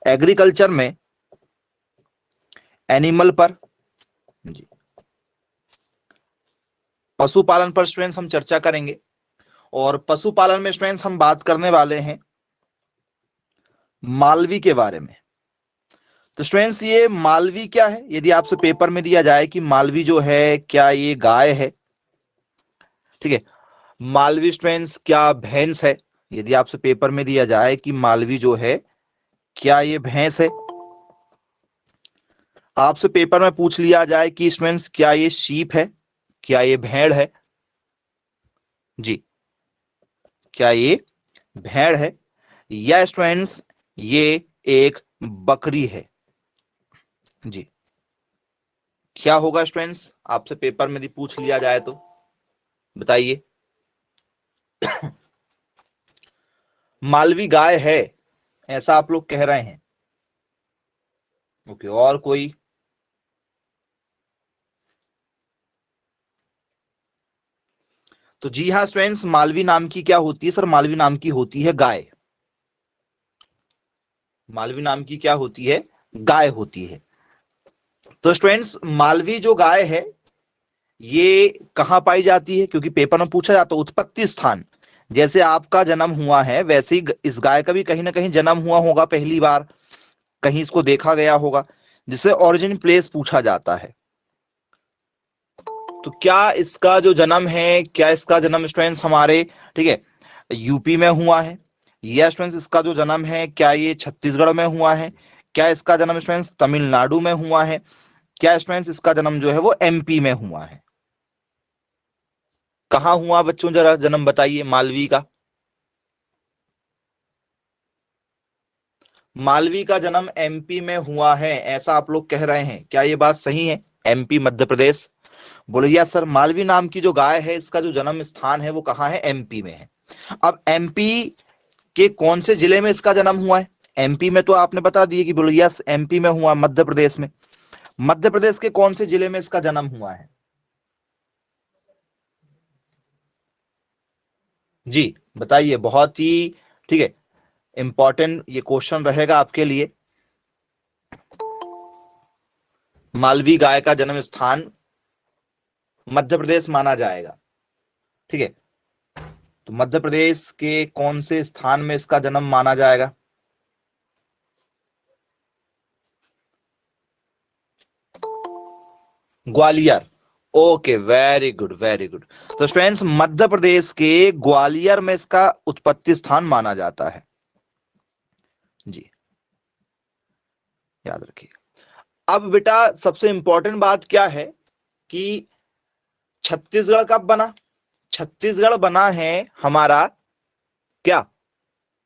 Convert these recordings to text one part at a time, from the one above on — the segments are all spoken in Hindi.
एग्रीकल्चर में एनिमल पर जी, पशुपालन पर स्टूडेंट्स हम चर्चा करेंगे। और पशुपालन में स्टूडेंट्स हम बात करने वाले हैं मालवी के बारे में। तो स्टूडेंट्स ये मालवी क्या है, यदि आपसे पेपर में दिया जाए कि मालवी जो है क्या ये गाय है, ठीक है, मालवी स्टूडेंट्स क्या भैंस है, यदि आपसे पेपर में दिया जाए कि मालवी जो है क्या ये भैंस है, आपसे पेपर में पूछ लिया जाए कि स्टूडेंट्स क्या ये शीप है, क्या ये भेड़ है, जी, क्या ये भेड़ है, या स्टूडेंट्स ये एक बकरी है, जी, क्या होगा स्टूडेंट्स, आपसे पेपर में यदि पूछ लिया जाए तो बताइए। मालवी गाय है ऐसा आप लोग कह रहे हैं, ओके, और कोई? तो जी हाँ स्टूडेंट्स, मालवी नाम की क्या होती है सर, मालवी नाम की होती है गाय। मालवी नाम की क्या होती है, गाय होती है। तो स्टूडेंट्स मालवी जो गाय है ये कहां पाई जाती है, क्योंकि पेपर में पूछा जाता है उत्पत्ति स्थान, जैसे आपका जन्म हुआ है वैसे ही इस गाय का भी कहीं ना कहीं जन्म हुआ होगा, पहली बार कहीं इसको देखा गया होगा, जिसे ओरिजिन प्लेस पूछा जाता है। तो क्या इसका जो जन्म है, क्या इसका जन्म स्टूडेंट्स हमारे, ठीक है, यूपी में हुआ है, या स्टूडेंट्स इसका जो जन्म है क्या ये छत्तीसगढ़ में हुआ है, क्या इसका जन्म स्टूडेंट्स तमिलनाडु में हुआ है, क्या स्टूडेंट्स इसका जन्म जो है वो एमपी में हुआ है? कहाँ हुआ बच्चों, जरा जन्म बताइए मालवी का। मालवी का जन्म एमपी में हुआ है ऐसा आप लोग कह रहे हैं, क्या ये बात सही है? एमपी, मध्य प्रदेश? बोले यस सर, मालवी नाम की जो गाय है इसका जो जन्म स्थान है वो कहाँ है, एमपी में है। अब एमपी के कौन से जिले में इसका जन्म हुआ है? एमपी में तो आपने बता दिए कि बोले यस एमपी में हुआ, मध्य प्रदेश में, मध्य प्रदेश के कौन से जिले में इसका जन्म हुआ है? जी बताइए, बहुत ही, ठीक है, इंपॉर्टेंट ये क्वेश्चन रहेगा आपके लिए। मालवी गाय का जन्म स्थान मध्य प्रदेश माना जाएगा, ठीक है, तो मध्य प्रदेश के कौन से स्थान में इसका जन्म माना जाएगा? Gwalior, okay, very good very good. तो स्टूडेंट्स मध्य प्रदेश के ग्वालियर में इसका उत्पत्ति स्थान माना जाता है, जी, याद रखिए। अब बेटा सबसे इंपॉर्टेंट बात क्या है कि छत्तीसगढ़ कब बना? छत्तीसगढ़ बना है हमारा क्या,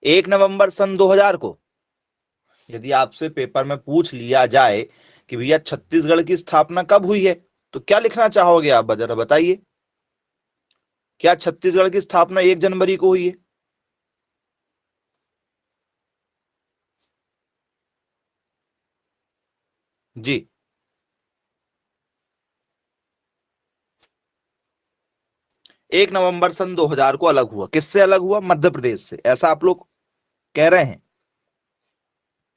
1 नवंबर सन 2000 को। यदि आपसे पेपर में पूछ लिया जाए कि भैया छत्तीसगढ़ की स्थापना कब हुई है, तो क्या लिखना चाहोगे आप, जरा बताइए, क्या छत्तीसगढ़ की स्थापना 1 जनवरी को हुई है? जी, 1 नवंबर सन 2000 को अलग हुआ, किससे अलग हुआ? मध्य प्रदेश से, ऐसा आप लोग कह रहे हैं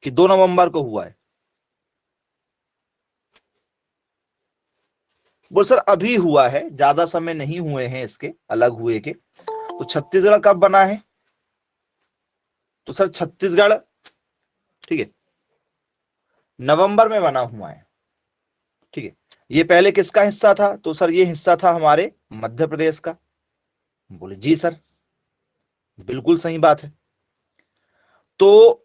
कि 2 नवंबर को हुआ है? वो सर अभी हुआ है, ज्यादा समय नहीं हुए हैं इसके अलग हुए के। तो छत्तीसगढ़ कब बना है? तो सर छत्तीसगढ़, ठीक है, नवंबर में बना हुआ है, ठीक है। ये पहले किसका हिस्सा था? तो सर ये हिस्सा था हमारे मध्य प्रदेश का। बोले जी सर, बिल्कुल सही बात है। तो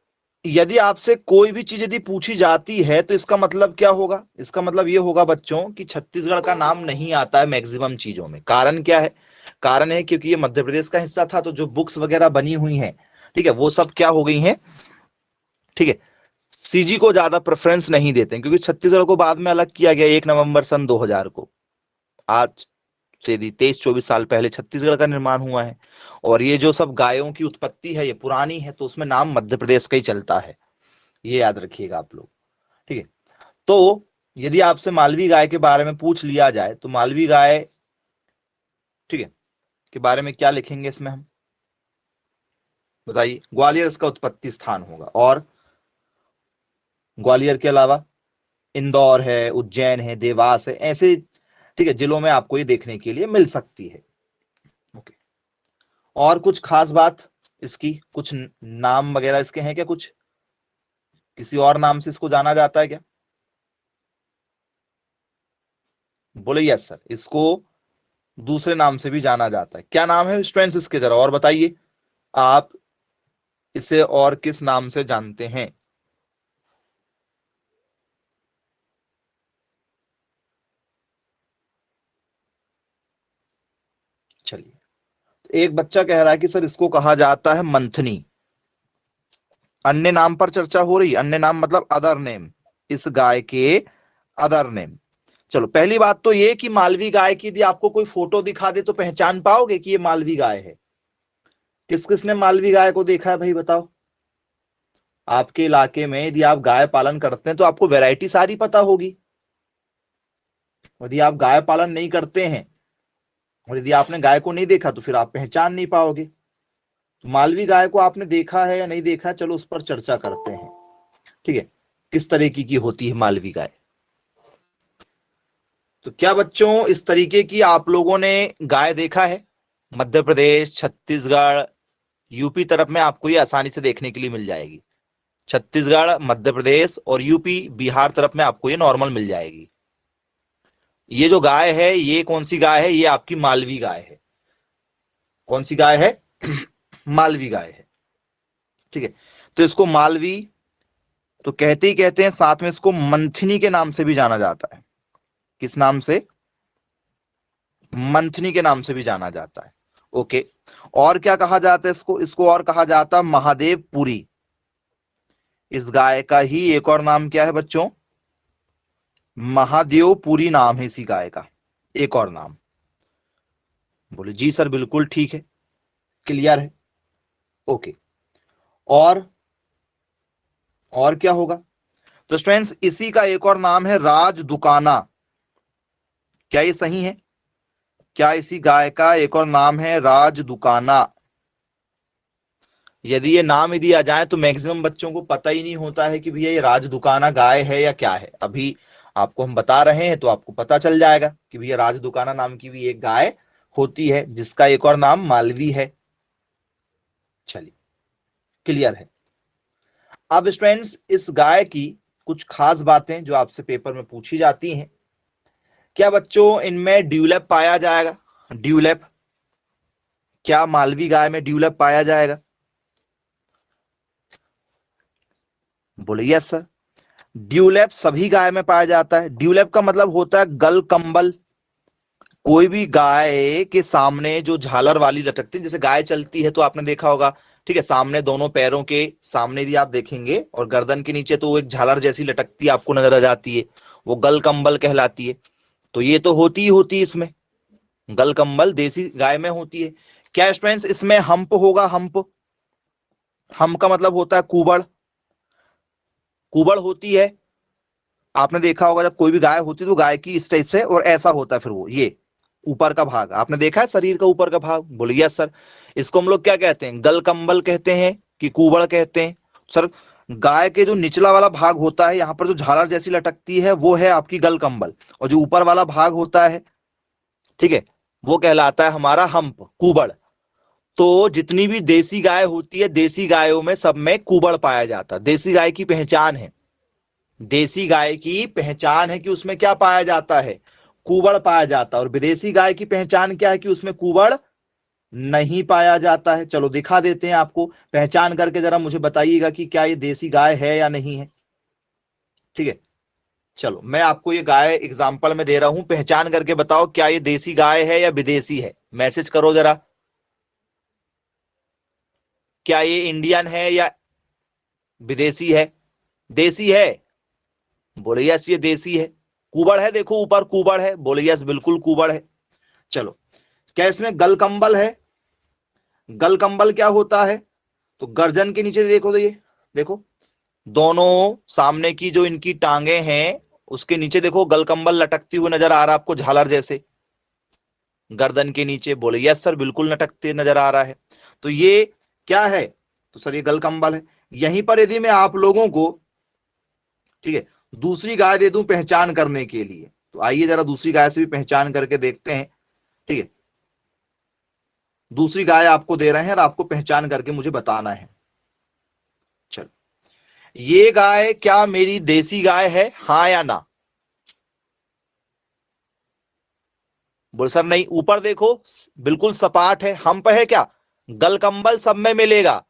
यदि आपसे कोई भी चीज यदि पूछी जाती है तो इसका मतलब क्या होगा? इसका मतलब ये होगा बच्चों कि छत्तीसगढ़ का नाम नहीं आता है मैक्सिमम चीजों में। कारण क्या है? कारण है क्योंकि ये मध्य प्रदेश का हिस्सा था, तो जो बुक्स वगैरह बनी हुई हैं, ठीक है, वो सब क्या हो गई हैं, ठीक है, सीजी को ज्यादा प्रेफरेंस नहीं देते हैं, क्योंकि छत्तीसगढ़ को बाद में अलग किया गया 1 नवंबर सन 2000 को। आज से 23-24 साल पहले छत्तीसगढ़ का निर्माण हुआ है। और ये जो सब गायों की उत्पत्ति है ये पुरानी है, तो उसमें नाम मध्य प्रदेश का ही चलता है, ये याद रखिएगा आप लोग, ठीक है। तो यदि आपसे मालवी गाय के बारे में पूछ लिया जाए तो मालवी गाय, ठीक है, के बारे में क्या लिखेंगे इसमें हम, बताइए। ग्वालियर इसका उत्पत्ति स्थान होगा। और ग्वालियर के अलावा इंदौर है, उज्जैन है, देवास है, ऐसे ठीक है जिलों में आपको ये देखने के लिए मिल सकती है। ओके, और कुछ खास बात इसकी, कुछ नाम वगैरह इसके हैं क्या, कुछ किसी और नाम से इसको जाना जाता है क्या? बोले यस सर, इसको दूसरे नाम से भी जाना जाता है। क्या नाम है स्टूडेंट्स इसके, जरा और बताइए आप इसे और किस नाम से जानते हैं? चलिए, एक बच्चा कह रहा है कि सर इसको कहा जाता है मंथनी। अन्य नाम पर चर्चा हो रही, अन्य नाम मतलब अदर नेम, इस गाय के अदर नेम। चलो, पहली बात तो ये कि मालवी गाय की यदि आपको कोई फोटो दिखा दे तो पहचान पाओगे कि ये मालवी गाय है? किस किसने मालवी गाय को देखा है भाई बताओ? आपके इलाके में यदि आप गाय पालन करते हैं तो आपको वैरायटी सारी पता होगी। यदि आप गाय पालन नहीं करते हैं और यदि आपने गाय को नहीं देखा तो फिर आप पहचान नहीं पाओगे। तो मालवी गाय को आपने देखा है या नहीं देखा, चलो उस पर चर्चा करते हैं। ठीक है, किस तरीके की होती है मालवी गाय? तो क्या बच्चों इस तरीके की आप लोगों ने गाय देखा है? मध्य प्रदेश, छत्तीसगढ़, यूपी तरफ में आपको ये आसानी से देखने के लिए मिल जाएगी। छत्तीसगढ़, मध्य प्रदेश और यूपी, बिहार तरफ में आपको ये नॉर्मल मिल जाएगी। ये जो गाय है ये कौन सी गाय है? ये आपकी मालवी गाय है। कौन सी गाय है? मालवी गाय है। ठीक है, तो इसको मालवी तो कहते ही कहते हैं, साथ में इसको मंथनी के नाम से भी जाना जाता है। किस नाम से? मंथनी के नाम से भी जाना जाता है। ओके, और क्या कहा जाता है इसको? इसको और कहा जाता है महादेवपुरी। इस गाय का ही एक और नाम क्या है बच्चों? महादेवपुरी नाम है इसी गाय का, एक और नाम। बोले जी सर बिल्कुल ठीक है, क्लियर है। ओके, और क्या होगा? तो स्टूडेंट्स इसी का एक और नाम है राजदुकाना। क्या ये सही है? क्या इसी गाय का एक और नाम है राजदुकाना? यदि ये नाम ही दिया जाए तो मैक्सिमम बच्चों को पता ही नहीं होता है कि भैया ये राजदुकाना गाय है या क्या है। अभी आपको हम बता रहे हैं तो आपको पता चल जाएगा कि भैया राजदुकाना नाम की भी एक गाय होती है जिसका एक और नाम मालवी है। चलिए, क्लियर है। अब स्टूडेंट्स इस गाय की कुछ खास बातें जो आपसे पेपर में पूछी जाती हैं। क्या बच्चों इनमें ड्यूलैप पाया जाएगा? ड्यूलैप, क्या मालवी गाय में ड्यूलैप पाया जाएगा? बोले यस सर, ड्यूलैप सभी गाय में पाया जाता है। ड्यूलैप का मतलब होता है गल कंबल। कोई भी गाय के सामने जो झालर वाली लटकती है, जैसे गाय चलती है तो आपने देखा होगा, ठीक है, सामने दोनों पैरों के सामने यदि आप देखेंगे और गर्दन के नीचे तो वो एक झालर जैसी लटकती आपको नजर आ जाती है, वो गल कंबल कहलाती है। तो ये तो होती ही होती है इसमें, गल कंबल देसी गाय में होती है। क्या स्टूडेंट्स इसमें हम्प होगा? हम्प, हम्प का मतलब होता है कुबड़। कुबड़ होती है, आपने देखा होगा जब कोई भी गाय होती है तो गाय की इस टाइप से और ऐसा होता है, फिर वो ये ऊपर का भाग आपने देखा है, शरीर का ऊपर का भाग। बोलिए यस सर, इसको हम लोग क्या कहते हैं? गल कंबल कहते हैं कि कुबड़ कहते हैं? सर गाय के जो निचला वाला भाग होता है, यहाँ पर जो झालर जैसी लटकती है वो है आपकी गल कंबल, और जो ऊपर वाला भाग होता है, ठीक है, वो कहलाता है हमारा हम्प, कुबड़। तो जितनी भी देसी गाय होती है, देसी गायों में सब में कुबड़ पाया जाता है। देसी गाय की पहचान है, देसी गाय की पहचान है कि उसमें क्या पाया जाता है? कुबड़ पाया जाता है। और विदेशी गाय की पहचान क्या है? कि उसमें कुबड़ नहीं पाया जाता है। चलो दिखा देते हैं आपको, पहचान करके जरा मुझे बताइएगा कि क्या ये देसी गाय है या नहीं है। ठीक है, चलो मैं आपको ये गाय एग्जाम्पल में दे रहा हूं, पहचान करके बताओ क्या ये देसी गाय है या विदेशी है। मैसेज करो जरा, क्या ये इंडियन है या विदेशी है? देसी है? बोले यस ये देसी है। कुबड़ है, देखो ऊपर कुबड़ है। बोले यस बिल्कुल कुबड़ है। चलो, क्या इसमें गलकंबल है? गलकंबल क्या होता है? तो गर्दन के नीचे देखो, तो ये देखो दोनों सामने की जो इनकी टांगे हैं उसके नीचे देखो गलकंबल लटकती हुई नजर आ रहा है आपको, झालर जैसे गर्दन के नीचे। बोले यस सर बिल्कुल लटकते नजर आ रहा है। तो ये क्या है? तो सर ये गलकंबल है। यहीं पर यदि मैं आप लोगों को ठीक है, दूसरी गाय दे दूं पहचान करने के लिए, तो आइए जरा दूसरी गाय से भी पहचान करके देखते हैं। ठीक है, दूसरी गाय आपको दे रहे हैं और आपको पहचान करके मुझे बताना है। चलो, ये गाय क्या मेरी देसी गाय है, हाँ या ना? बोल सर नहीं, ऊपर देखो बिल्कुल सपाट है, हम पे है क्या? गल कंबल सब में मिलेगा,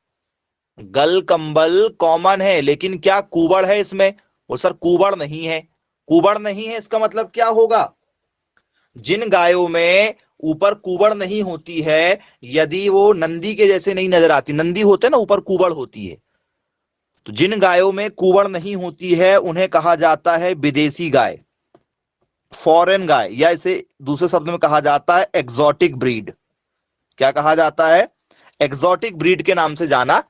गल कंबल कॉमन है, लेकिन क्या कुबड़ है इसमें? वो सर कुबड़ नहीं है। कुबड़ नहीं है इसका मतलब क्या होगा? जिन गायों में ऊपर कुबड़ नहीं होती है, यदि वो नंदी के जैसे नहीं नजर आती, नंदी होते हैं ना ऊपर कुबड़ होती है, तो जिन गायों में कुबड़ नहीं होती है उन्हें कहा जाता है विदेशी गाय, फॉरेन गाय, या इसे दूसरे शब्द में कहा जाता है एक्सोटिक ब्रीड। क्या कहा जाता है? एक्सोटिक ब्रीड के नाम से जाना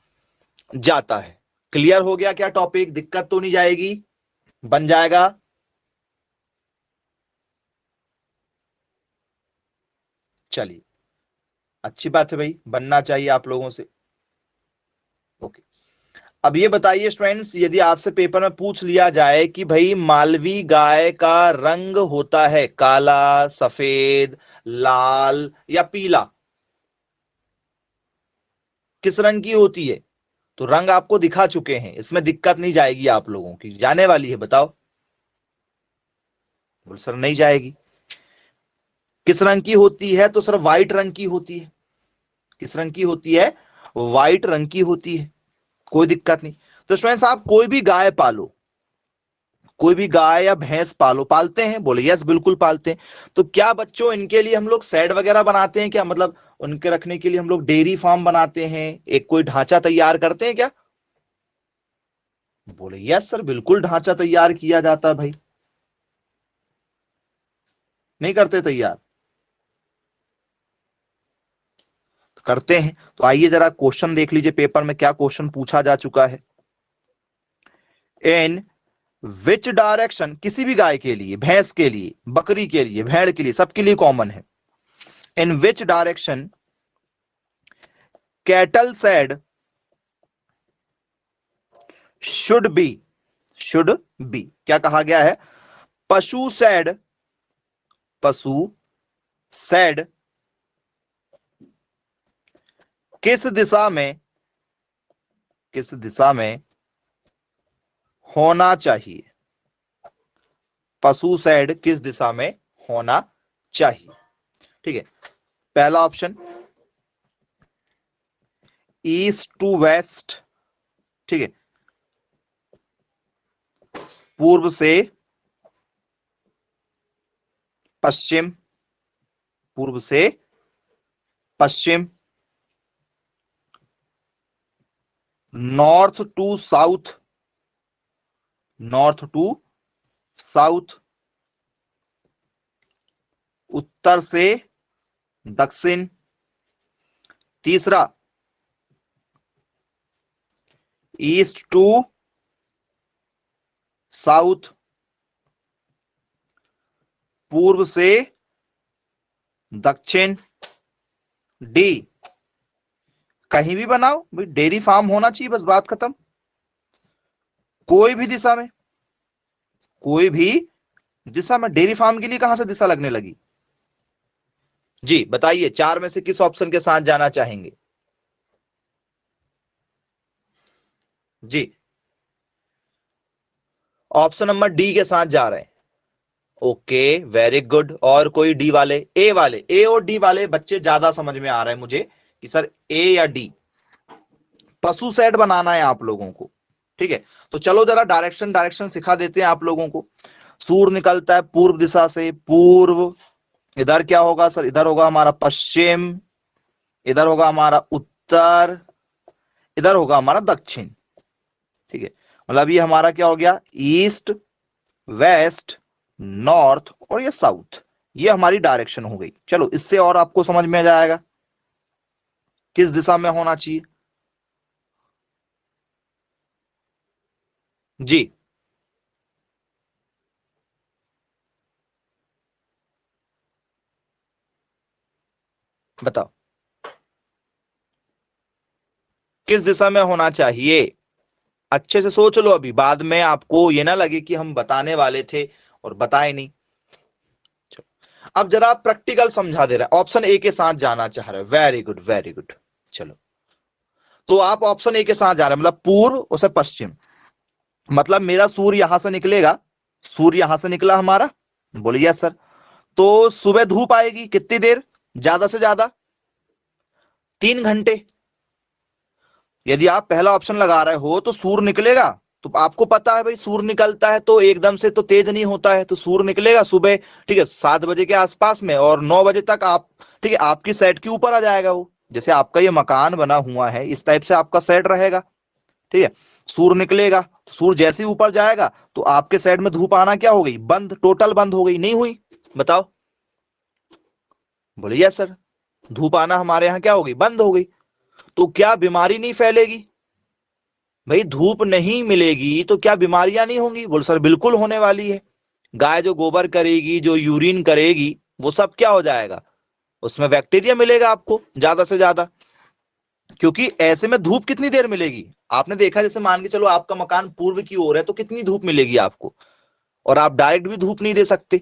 जाता है। क्लियर हो गया क्या टॉपिक? दिक्कत तो नहीं जाएगी? बन जाएगा? चलिए, अच्छी बात है भाई, बनना चाहिए आप लोगों से। ओके, अब ये बताइए स्टूडेंट्स, यदि आपसे पेपर में पूछ लिया जाए कि भाई मालवी गाय का रंग होता है काला, सफेद, लाल या पीला, किस रंग की होती है? तो रंग आपको दिखा चुके हैं, इसमें दिक्कत नहीं जाएगी आप लोगों की, जाने वाली है, बताओ। बोल सर नहीं जाएगी। किस रंग की होती है? तो सर व्हाइट रंग की होती है। किस रंग की होती है? व्हाइट रंग की होती है, कोई दिक्कत नहीं। तो स्टूडेंट्स, आप कोई भी गाय पालो, कोई भी गाय या भैंस पालो, पालते हैं? बोले यस बिल्कुल पालते हैं। तो क्या बच्चों इनके लिए हम लोग शेड वगैरह बनाते हैं क्या? मतलब उनके रखने के लिए हम लोग डेयरी फार्म बनाते हैं, एक कोई ढांचा तैयार करते हैं क्या? बोले यस सर, बिल्कुल ढांचा तैयार किया जाता है भाई। नहीं करते तैयार? तो करते हैं। तो आइए जरा क्वेश्चन देख लीजिए, पेपर में क्या क्वेश्चन पूछा जा चुका है। इन विच डायरेक्शन, किसी भी गाय के लिए, भैंस के लिए, बकरी के लिए, भेड़ के लिए, सबके लिए कॉमन है। In which direction cattle shed should be, should be, क्या कहा गया है? पशु सैड, पशु सैड किस दिशा में, किस दिशा में होना चाहिए? पशु सैड किस दिशा में होना चाहिए? ठीक है, पहला ऑप्शन ईस्ट टू वेस्ट, ठीक है, पूर्व से पश्चिम, पूर्व से पश्चिम, north to south, north to south, उत्तर से दक्षिण, तीसरा ईस्ट टू साउथ, पूर्व से दक्षिण, डी कहीं भी बनाओ भाई, डेयरी फार्म होना चाहिए, बस बात खत्म। कोई भी दिशा में, कोई भी दिशा में, डेयरी फार्म के लिए कहां से दिशा लगने लगी? जी बताइए, चार में से किस ऑप्शन के साथ जाना चाहेंगे? जी, ऑप्शन नंबर डी के साथ जा रहे हैं। Okay, very good. और कोई डी वाले? ए वाले, ए और डी वाले बच्चे ज्यादा समझ में आ रहे हैं मुझे कि सर ए या डी। पशु सेट बनाना है आप लोगों को, ठीक है। तो चलो जरा डायरेक्शन डायरेक्शन सिखा देते हैं आप लोगों को। सूर्य निकलता है पूर्व दिशा से, पूर्व, इधर क्या होगा सर? इधर होगा हमारा पश्चिम, इधर होगा हमारा उत्तर, इधर होगा हमारा दक्षिण, ठीक है। मतलब ये हमारा क्या हो गया? ईस्ट, वेस्ट, नॉर्थ और ये साउथ, ये हमारी डायरेक्शन हो गई। चलो इससे और आपको समझ में आ जाएगा किस दिशा में होना चाहिए। जी बताओ, किस दिशा में होना चाहिए? अच्छे से सोच लो, अभी बाद में आपको ये ना लगे कि हम बताने वाले थे और बताए नहीं। अब जरा प्रैक्टिकल समझा दे रहा है, ऑप्शन ए के साथ जाना चाह रहे हैं, वेरी गुड वेरी गुड। चलो, तो आप ऑप्शन ए के साथ जा रहे हैं, मतलब पूर्व उसे पश्चिम, मतलब मेरा सूर्य यहां से निकलेगा, सूर्य यहां से निकला हमारा, बोलिए यस सर। तो सुबह धूप आएगी कितनी देर, ज्यादा से ज्यादा 3 घंटे। यदि आप पहला ऑप्शन लगा रहे हो तो सूर्य निकलेगा, तो आपको पता है भाई सूर्य निकलता है तो एकदम से तो तेज नहीं होता है, तो सूर्य निकलेगा सुबह, ठीक है, 7 बजे के आसपास में, और 9 बजे तक आप, ठीक है, आपकी सेट के ऊपर आ जाएगा वो। जैसे आपका ये मकान बना हुआ है इस टाइप से आपका सेट रहेगा, ठीक है। सूर्य निकलेगा, तो सूर्य जैसे ही ऊपर जाएगा तो आपके साइड में धूप आना क्या हो गई, बंद, टोटल बंद हो गई, नहीं हुई, बताओ, बोलिए यस सर। धूप आना हमारे यहाँ क्या हो गई, बंद हो गई। तो क्या बीमारी नहीं फैलेगी, भाई धूप नहीं मिलेगी तो क्या बीमारियां नहीं होंगी, बोल सर बिल्कुल होने वाली है। गाय जो गोबर करेगी, जो यूरिन करेगी, वो सब क्या हो जाएगा, उसमें बैक्टीरिया मिलेगा आपको ज्यादा से ज्यादा। क्योंकि ऐसे में धूप कितनी देर मिलेगी, आपने देखा, जैसे मान के चलो आपका मकान पूर्व की ओर है तो कितनी धूप मिलेगी आपको, और आप डायरेक्ट भी धूप नहीं दे सकते,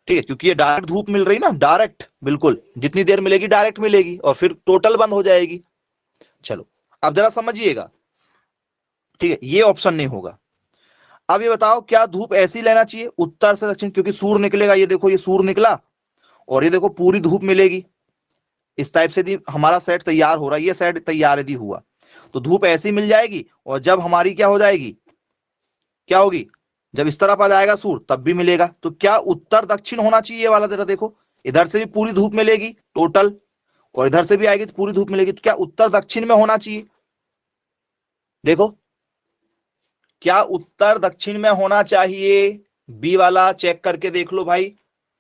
ठीक है, क्योंकि ये डायरेक्ट धूप मिल रही ना, डायरेक्ट बिल्कुल जितनी देर मिलेगी डायरेक्ट मिलेगी, और फिर टोटल बंद हो जाएगी। चलो, अब जरा समझिएगा, ठीक है, ये ऑप्शन नहीं होगा। अब ये बताओ, क्या धूप ऐसी लेना चाहिए उत्तर से दक्षिण, क्योंकि सूर्य निकलेगा, ये देखो ये सूर्य निकला, और ये देखो पूरी धूप मिलेगी, इस टाइप से यदि हमारा सेट तैयार हो रहा है, ये सेट तैयार यदि हुआ तो धूप ऐसी मिल जाएगी, और जब हमारी क्या हो जाएगी, क्या होगी, जब इस तरफ आ जाएगा सूर्य तब भी मिलेगा। तो क्या उत्तर दक्षिण होना चाहिए वाला, जरा देखो, इधर से भी पूरी धूप मिलेगी टोटल, और इधर से भी आएगी तो पूरी धूप मिलेगी, तो क्या उत्तर दक्षिण में होना चाहिए, देखो, क्या उत्तर दक्षिण में होना चाहिए, बी वाला चेक करके देख लो भाई,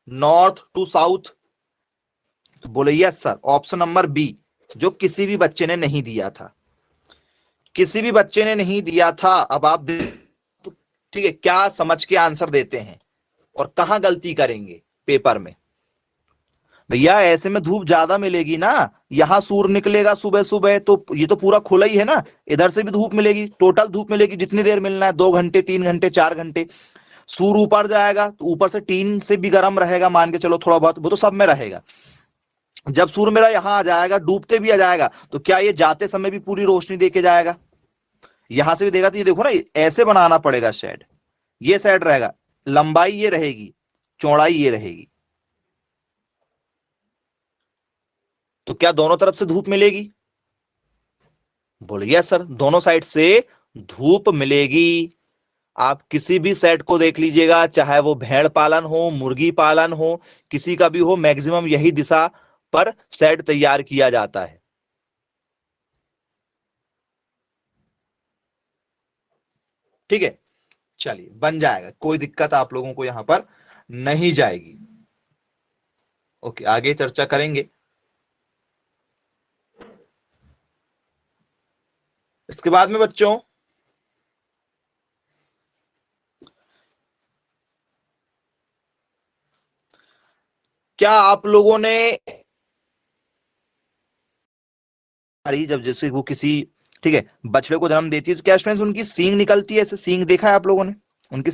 नॉर्थ टू साउथ। तो बोले yes sir, option number B, जो किसी भी बच्चे ने नहीं दिया था, किसी भी बच्चे ने नहीं दिया था। अब आप ठीक है, क्या समझ के आंसर देते हैं और कहां गलती करेंगे पेपर में, भैया ऐसे में धूप ज्यादा मिलेगी ना, यहां सूर्य निकलेगा सुबह सुबह तो ये तो पूरा खुला ही है ना, इधर से भी धूप मिलेगी, टोटल धूप मिलेगी, जितनी देर मिलना है, 2 घंटे 3 घंटे 4 घंटे। सूर्य ऊपर जाएगा तो ऊपर से टीन से भी गर्म रहेगा, मान के चलो थोड़ा बहुत, वो तो सब में रहेगा। जब सूर्य मेरा यहाँ आ जाएगा, डूबते भी आ जाएगा, तो क्या ये जाते समय भी पूरी रोशनी दे के जाएगा, यहां से भी देगा, तो ये देखो ना, ऐसे बनाना पड़ेगा शेड, ये शेड रहेगा, लंबाई ये रहेगी, चौड़ाई ये रहेगी, तो क्या दोनों तरफ से धूप मिलेगी, बोल गया सर, दोनों साइड से धूप मिलेगी। आप किसी भी सेट को देख लीजिएगा, चाहे वो भेड़ पालन हो, मुर्गी पालन हो, किसी का भी हो, मैक्सिमम यही दिशा पर सेट तैयार किया जाता है। ठीक है, चलिए बन जाएगा, कोई दिक्कत आप लोगों को यहां पर नहीं जाएगी। ओके, आगे चर्चा करेंगे। इसके बाद में बच्चों, क्या आप लोगों ने, अरे जब जैसे वो किसी, ठीक है, बछड़े को जन्म देती है तो क्या स्टूडेंट्स उनकी सींग निकलती है, ऐसे सींग देखा है आप लोगों ने, उनकी